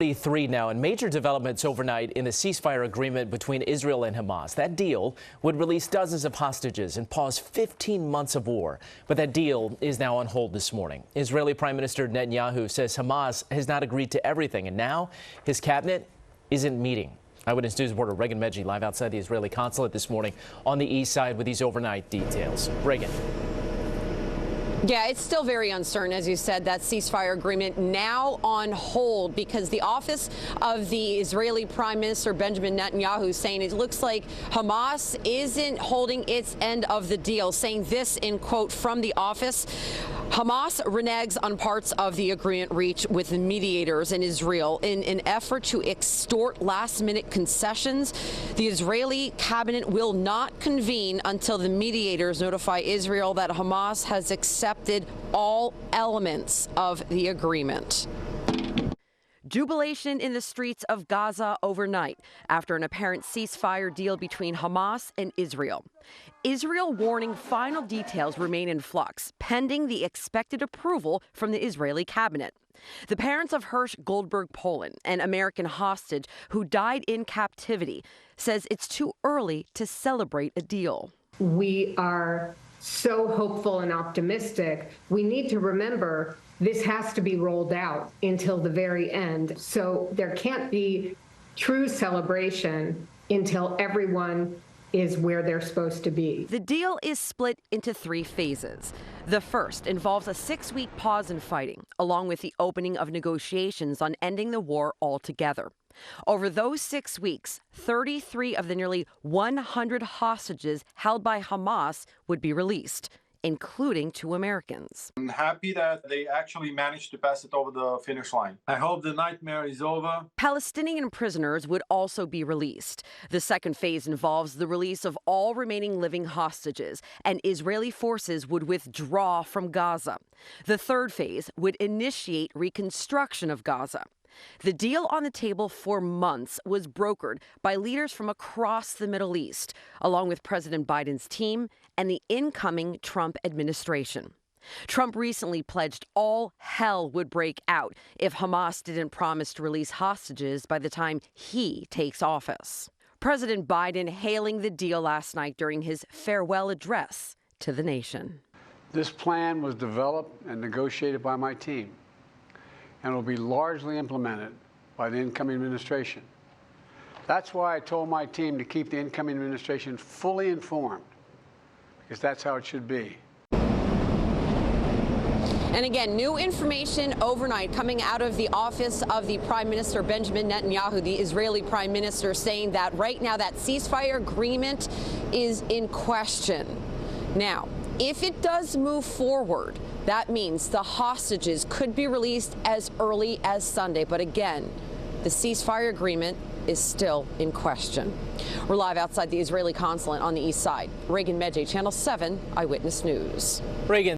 3 now, and major developments overnight in the ceasefire agreement between Israel and Hamas. That deal would release dozens of hostages and pause 15 months of war. But that deal is now on hold this morning. Israeli Prime Minister Netanyahu says Hamas has not agreed to everything, and now his cabinet isn't meeting. Eyewitness News reporter Raegan Medgie live outside the Israeli consulate this morning on the east side with these overnight details. Raegan. Yeah, it's still very uncertain, as you said, that ceasefire agreement now on hold because the office of the Israeli Prime Minister Benjamin Netanyahu is saying it looks like Hamas isn't holding its end of the deal, saying this in quote from the office. Hamas reneges on parts of the agreement reached with the mediators in Israel in an effort to extort last-minute concessions. The Israeli cabinet will not convene until the mediators notify Israel that Hamas has accepted all elements of the agreement. Jubilation in the streets of Gaza overnight after an apparent ceasefire deal between Hamas and Israel. Israel warning final details remain in flux, pending the expected approval from the Israeli cabinet. The parents of Hirsch Goldberg Poland, an American hostage who died in captivity, says it's too early to celebrate a deal. We are so hopeful and optimistic. We need to remember this has to be rolled out until the very end. So there can't be true celebration until everyone is where they're supposed to be. The deal is split into 3 phases. The first involves a 6-week pause in fighting, along with the opening of negotiations on ending the war altogether. Over those 6 weeks, 33 of the nearly 100 hostages held by Hamas would be released, including 2 Americans. I'm happy that they actually managed to pass it over the finish line. I hope the nightmare is over. Palestinian prisoners would also be released. The second phase involves the release of all remaining living hostages, and Israeli forces would withdraw from Gaza. The third phase would initiate reconstruction of Gaza. The deal on the table for months was brokered by leaders from across the Middle East, along with President Biden's team and the incoming Trump administration. Trump recently pledged all hell would break out if Hamas didn't promise to release hostages by the time he takes office. President Biden hailing the deal last night during his farewell address to the nation. This plan was developed and negotiated by my team, and will be largely implemented by the incoming administration. That's why I told my team to keep the incoming administration fully informed, because that's how it should be. And again, new information overnight coming out of the office of the Prime Minister Benjamin Netanyahu, the Israeli Prime Minister, saying that right now that ceasefire agreement is in question. Now, if it does move forward, that means the hostages could be released as early as Sunday. But again, the ceasefire agreement is still in question. We're live outside the Israeli consulate on the east side. Raegan Medgie, Channel 7 Eyewitness News. Raegan.